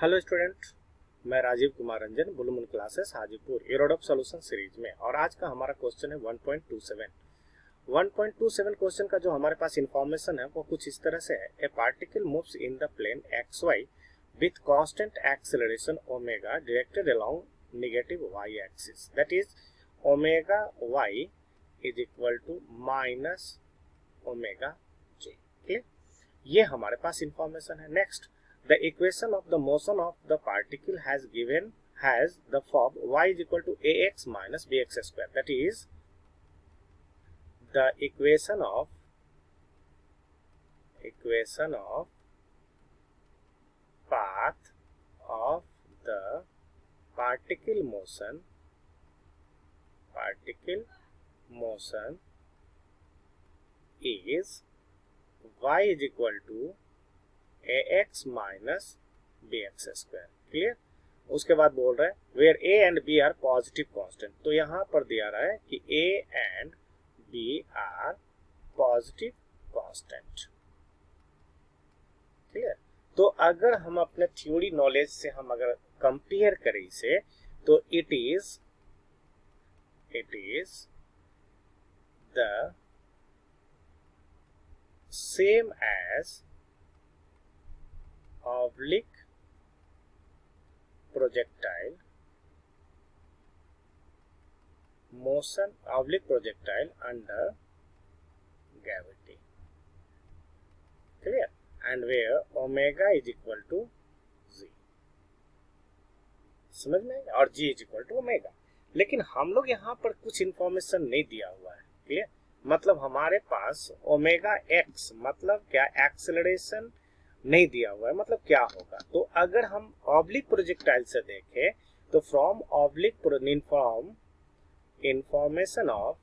Hello student, मैं राजीव कुमार रंजन, बुलमुन classes Hajipur एरोडप सॉल्यूशन सीरीज में। और आज का हमारा क्वेश्चन है 1.27। 1.27 क्वेश्चन का जो हमारे पास इंफॉर्मेशन है वो कुछ इस तरह से है। A particle moves in the plane x y with constant acceleration omega directed along negative y axis, that is omega y is equal to minus omega j. Clear, ये हमारे पास इंफॉर्मेशन है। Next, the equation of the motion of the particle has the form y is equal to ax minus bx square, that is the equation of path of the particle motion is y is equal to ax minus bx square. Clear, उसके बाद बोल रहा है where a and b are positive constant. तो यहाँ पर दिया रहा है कि a and b are positive constant. Clear, तो अगर हम अपने थ्योरी नॉलेज से हम अगर कंपेयर करें इसे, तो it is the same as oblique projectile motion, oblique projectile under gravity. Clear, and where omega is equal to g, समझ में, और g is equal to omega। लेकिन हम लोग यहाँ पर कुछ इंफॉर्मेशन नहीं दिया हुआ है। क्लियर, मतलब हमारे पास ओमेगा एक्स मतलब क्या, एक्सेलरेशन नहीं दिया हुआ है, मतलब क्या होगा। तो अगर हम ऑब्लिक प्रोजेक्टाइल से देखें तो from oblique information of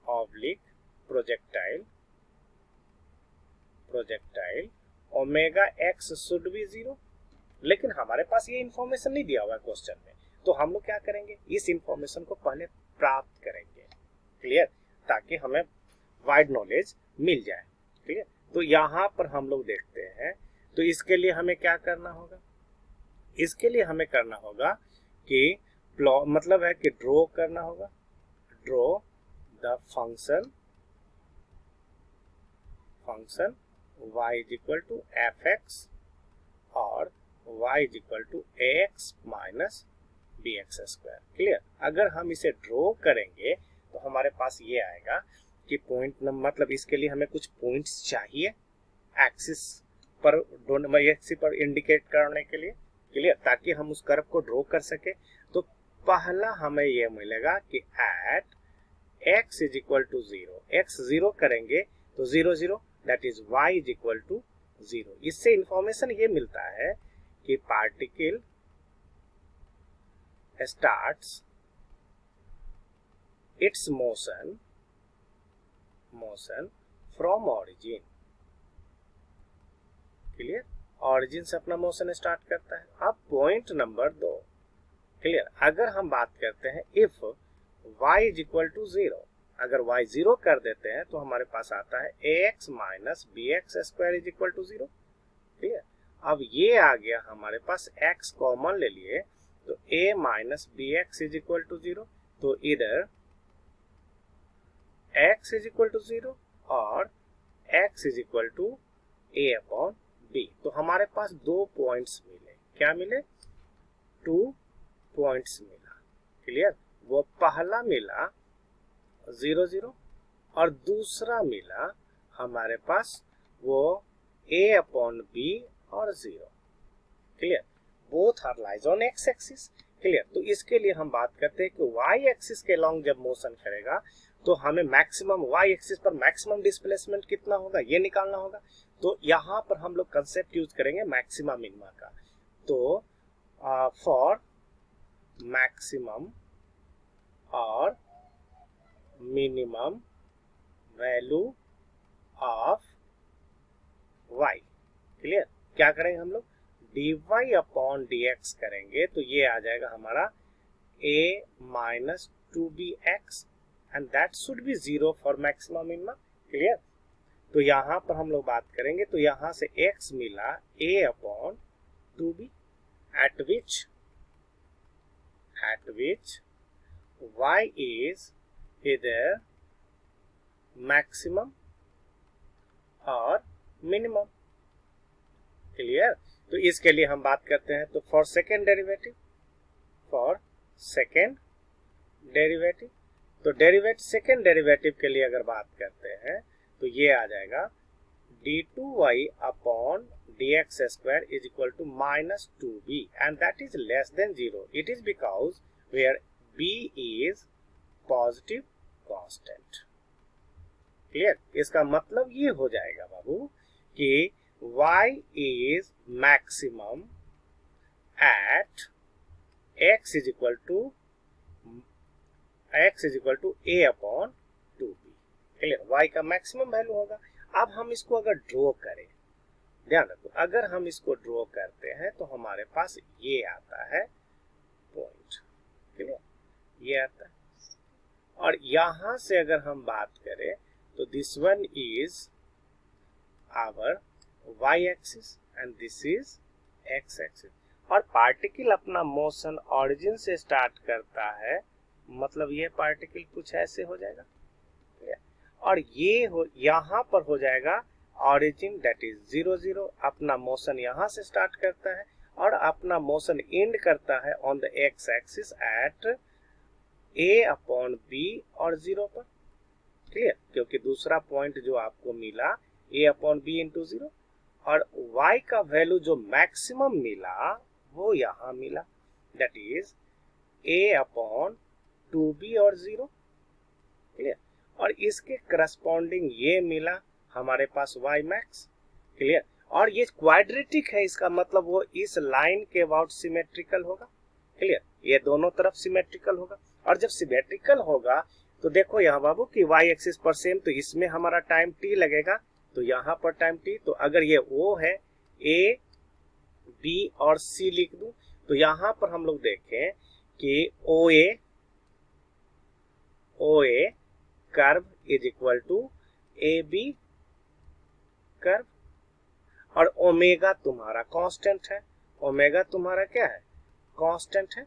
oblique projectile omega x should be 0, लेकिन हमारे पास ये इंफॉर्मेशन नहीं दिया हुआ है क्वेश्चन में। तो हम लोग क्या करेंगे, इस इंफॉर्मेशन को पहले प्राप्त करेंगे। क्लियर, ताकि हमें वाइड नॉलेज मिल जाए। ठीक है, तो यहाँ पर हम लोग देखते हैं। तो इसके लिए हमें क्या करना होगा, इसके लिए हमें करना होगा कि मतलब है कि ड्रॉ करना होगा। Draw the function y is equal to f x और y is equal to a x minus b x square. Clear, अगर हम इसे ड्रॉ करेंगे तो हमारे पास ये आएगा कि पॉइंट मतलब इसके लिए हमें कुछ पॉइंट्स चाहिए एक्सिस पर इंडिकेट करने के लिए। क्लियर, ताकि हम उस कर्व को ड्रॉ कर सके। तो पहला हमें ये मिलेगा कि at x is equal to 0, x 0 करेंगे तो 0 0, that is y is equal to 0। इससे इंफॉर्मेशन ये मिलता है कि particle starts its motion from origin। Clear, origin से अपना मोशन स्टार्ट करता है। अब पॉइंट नंबर 2। क्लियर, अगर हम बात करते हैं if y is equal to 0, अगर y 0 कर देते हैं तो हमारे पास आता है ax minus b x square is equal to 0। Clear, अब ये आ गया हमारे पास, x कॉमन ले लिए तो a minus b x is equal to 0। तो इधर x इज इक्वल टू 0 और x is equal to a upon b। तो हमारे पास 2 पॉइंट्स मिले। क्या मिले, 2 पॉइंट्स मिला। क्लियर, वो पहला मिला 0 0 और दूसरा मिला हमारे पास वो a अपॉन b और 0। Clear, both are lies on x axis. Clear, तो इसके लिए हम बात करते हैं कि y एक्सिस के लॉन्ग जब मोशन करेगा तो हमें मैक्सिमम y एक्सिस पर मैक्सिमम डिस्प्लेसमेंट कितना होगा ये निकालना होगा। तो यहाँ पर हम लोग कंसेप्ट यूज करेंगे मैक्सिमा मिनिमा का। तो फॉर मैक्सिमम और minimum value of y। Clear, क्या करेंगे हम लोग, dy अपॉन dx करेंगे तो ये आ जाएगा हमारा a minus 2bx and that should be 0 for maximum minima। Clear, तो यहाँ पर हम लोग बात करेंगे तो यहाँ से x मिला a upon 2b at which y is either maximum और मिनिमम। क्लियर। तो इसके लिए हम बात करते हैं तो फॉर सेकेंड डेरिवेटिव तो सेकेंड डेरिवेटिव के लिए अगर बात करते हैं तो ये आ जाएगा d2y upon dx square is equal to minus 2b and that is less than 0। It is because where b is positive constant. Clear. इसका मतलब ये हो जाएगा बाबू कि y is maximum at x is equal to a upon 2b। Clear. y का maximum value होगा। अब हम इसको अगर ड्रॉ करें, ध्यान रखो, अगर हम इसको ड्रॉ करते हैं तो हमारे पास ये आता है पॉइंट। क्लियर। ये आता है और यहां से अगर हम बात करें तो this one is our y axis and this is x axis. और पार्टिकल अपना मोशन ऑरिजिन से स्टार्ट करता है, मतलब ये पार्टिकल कुछ ऐसे हो जाएगा और ये यहाँ पर हो जाएगा ऑरिजिन दैट इज 0 0। अपना मोशन यहाँ से स्टार्ट करता है और अपना मोशन एंड करता है on the x axis at a upon b और 0 पर। क्लियर। क्योंकि दूसरा पॉइंट जो आपको मिला a अपॉन b इंटू 0 और y का वैल्यू जो मैक्सिमम मिला वो यहाँ मिला that is a upon 2b और 0। क्लियर। और इसके करस्पॉन्डिंग ये मिला हमारे पास y मैक्स। क्लियर। और ये क्वाड्रेटिक है, इसका मतलब वो इस लाइन के अबाउट सिमेट्रिकल होगा। क्लियर। ये दोनों तरफ सिमेट्रिकल होगा और जब सिमेट्रिकल होगा तो देखो यहाँ बाबू कि y एक्सिस पर सेम, तो इसमें हमारा टाइम t लगेगा तो यहाँ पर टाइम t। तो अगर ये O है, A, B और C लिख दूं तो यहाँ पर हम लोग देखें कि OA curve is equal to AB curve और ओमेगा तुम्हारा कांस्टेंट है। ओमेगा तुम्हारा क्या है? कांस्टेंट है।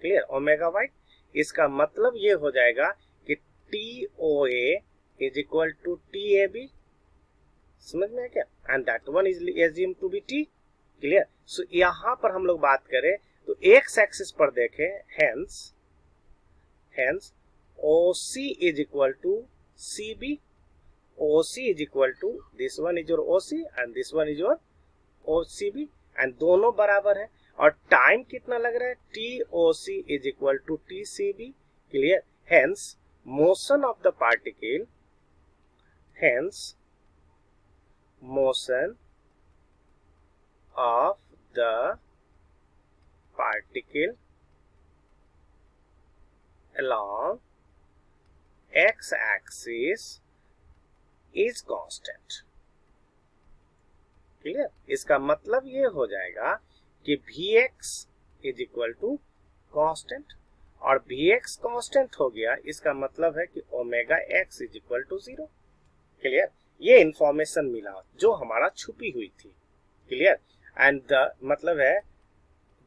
क्लियर। Omega Y. इसका मतलब ये हो जाएगा कि TOA is equal to TAB। समझ में है क्या? And that one is assume to be T। Clear. So यहां पर हम लोग बात करें तो एक्स एक्सिस पर देखें, hence OC is equal to CB. OC is equal to this one is your OC and this one is your OCB and दोनों बराबर है। और टाइम कितना लग रहा है? TOC is equal to TCB. Clear. Hence motion of the particle, hence motion of the particle along x axis is constant। Clear. इसका मतलब ये हो जाएगा कि Vx is equal to constant और Vx कांस्टेंट हो गया, इसका मतलब है कि omega x is equal to 0। Clear. ये इंफॉर्मेशन मिला जो हमारा छुपी हुई थी। क्लियर। एंड द मतलब है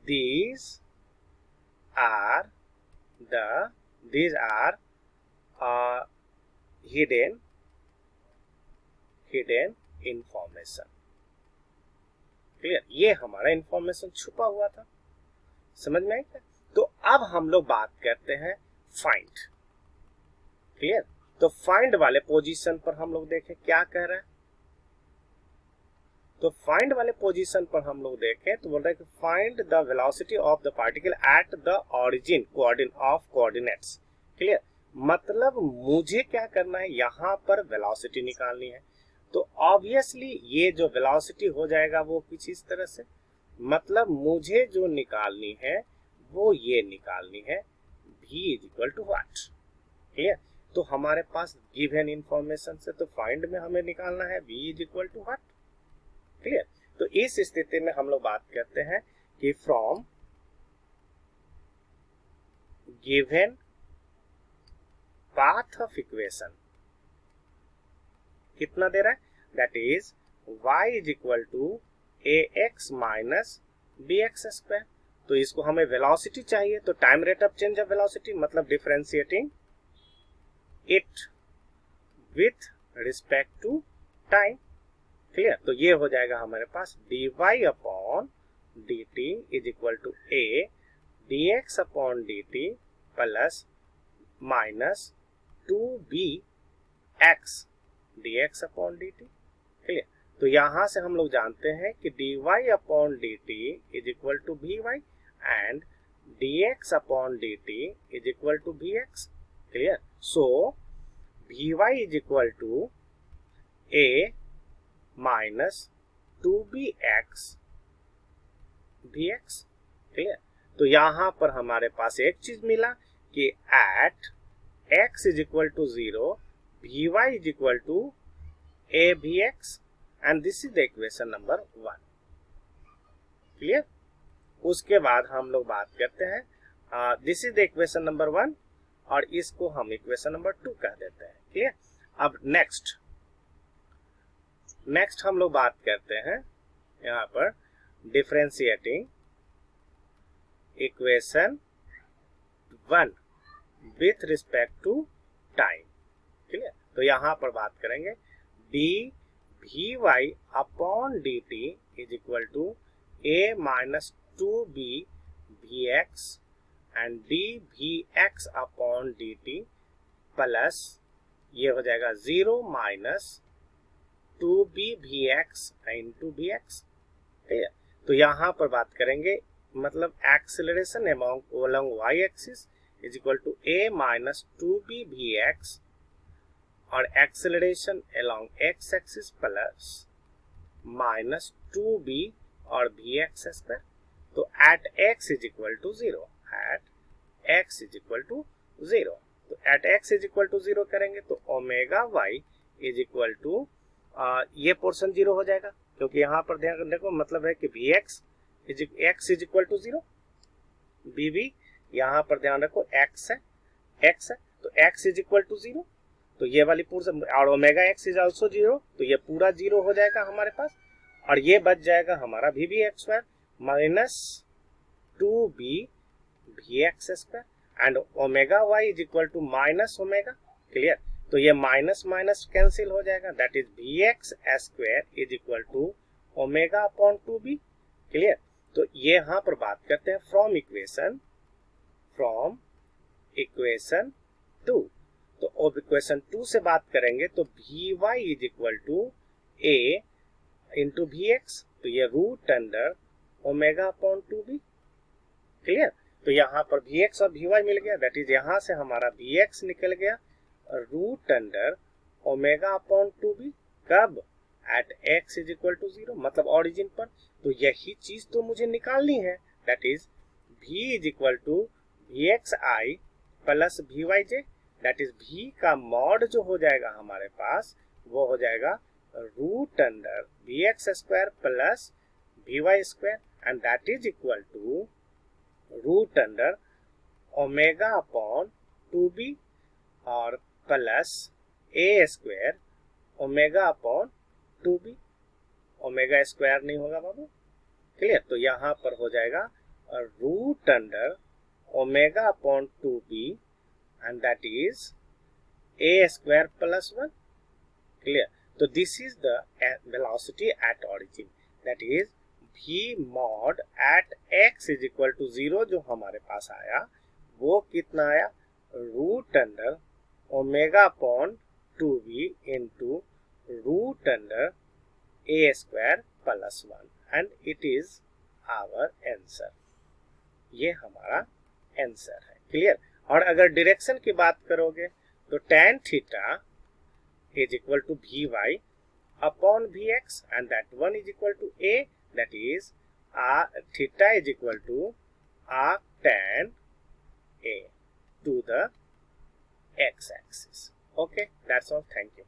these are hidden information। Clear. ये हमारा इंफॉर्मेशन छुपा हुआ था। समझ में आया? तो अब हम लोग बात करते हैं फाइंड। क्लियर। तो फाइंड वाले पोजीशन पर हम लोग देखें क्या कह रहा है। तो फाइंड वाले पोजीशन पर हम लोग देखें तो बोल रहा है कि find the velocity of the particle at the origin of coordinates. Clear. मतलब मुझे क्या करना है, यहाँ पर वेलोसिटी निकालनी है। तो ऑब्वियसली ये जो वेलोसिटी हो जाएगा वो कुछ इस तरह से, मतलब मुझे जो निकालनी है वो ये निकालनी है v is equal to what. Clear. तो हमारे पास गिवन इंफॉर्मेशन से तो फाइंड में हमें निकालना है v is equal to what. Clear. तो इस स्थिति में हम लोग बात करते हैं कि from given path of equation, कितना दे रहा है, that is y is equal to ax minus bx square. तो इसको हमें वेलोसिटी चाहिए, तो time rate of change of velocity मतलब differentiating it with respect to time. Clear, तो ये हो जाएगा हमारे पास dy upon dt is equal to a dx upon dt plus minus 2bx dx upon dt। Clear, तो यहां से हम लोग जानते हैं कि dy upon dt is equal to vy and dx upon dt is equal to vx। Clear, so vy is equal to a minus 2bx vx। Clear, तो यहां पर हमारे पास एक चीज मिला कि at x is equal to 0 vy is equal to a vx and this is the equation number 1। Clear, उसके बाद हम लोग बात करते हैं this is the equation number 1 और इसको हम इक्वेशन नंबर 2 कह देते हैं। क्लियर, अब नेक्स्ट हम लोग बात करते हैं यहाँ पर differentiating equation 1 with respect to time. Clear, तो यहाँ पर बात करेंगे d vy upon dt is equal to a minus 2b vx and dvx upon dt plus ये हो जाएगा 0 minus 2b vx into vx। ठीक है, तो यहाँ पर बात करेंगे मतलब acceleration along y axis is equal to a minus 2b vx और acceleration along x axis plus minus 2b और vx स्क्वायर। तो at x is equal to 0, at x is equal to 0, तो at x is equal to 0 करेंगे तो omega y is equal to ये portion 0 हो जाएगा क्योंकि यहाँ पर ध्यान देखो मतलब है कि vx x is equal to 0, bv यहाँ पर ध्यान रखो x है तो x इज इक्वल टू 0, तो ये वाली पोर्शन और ओमेगा x इज आल्सो 0, तो ये पूरा 0 हो जाएगा हमारे पास और ये बच जाएगा हमारा vvx square minus 2b vx square and omega y is equal to minus omega. Clear, तो ये माइनस माइनस कैंसिल हो जाएगा, that is vx square is equal to omega upon 2b। Clear, तो ये यहाँ पर बात करते हैं फ्रॉम इक्वेशन 2, तो अब इक्वेशन 2 से बात करेंगे तो vy is equal to a into vx, तो ये root under omega upon 2b। Clear, तो यहाँ पर vx और vy मिल गया, दैट इज यहाँ से हमारा vx निकल गया root under omega upon 2b कब at x is equal to 0 मतलब ऑरिजिन पर। तो यही चीज तो मुझे निकालनी है, that is v is equal to vxi plus vyj, that is v का मॉड जो हो जाएगा हमारे पास वो हो जाएगा root under vx square plus vy square and that is equal to root under omega upon 2b और plus a square omega upon 2b, omega square नहीं होगा बाबू। क्लियर, तो यहाँ पर हो जाएगा root under omega upon 2b and that is a square plus 1। Clear, तो this is the velocity at origin, that is v mod at x is equal to 0 जो हमारे पास आया वो कितना आया root under omega upon 2b into root under a square plus 1 and it is our answer, ये हमारा answer है। क्लियर, और अगर डायरेक्शन की बात करोगे तो tan theta is equal to vy upon vx and that one is equal to a, that is theta is equal to tan a to the x axis. Okay, that's all. Thank you.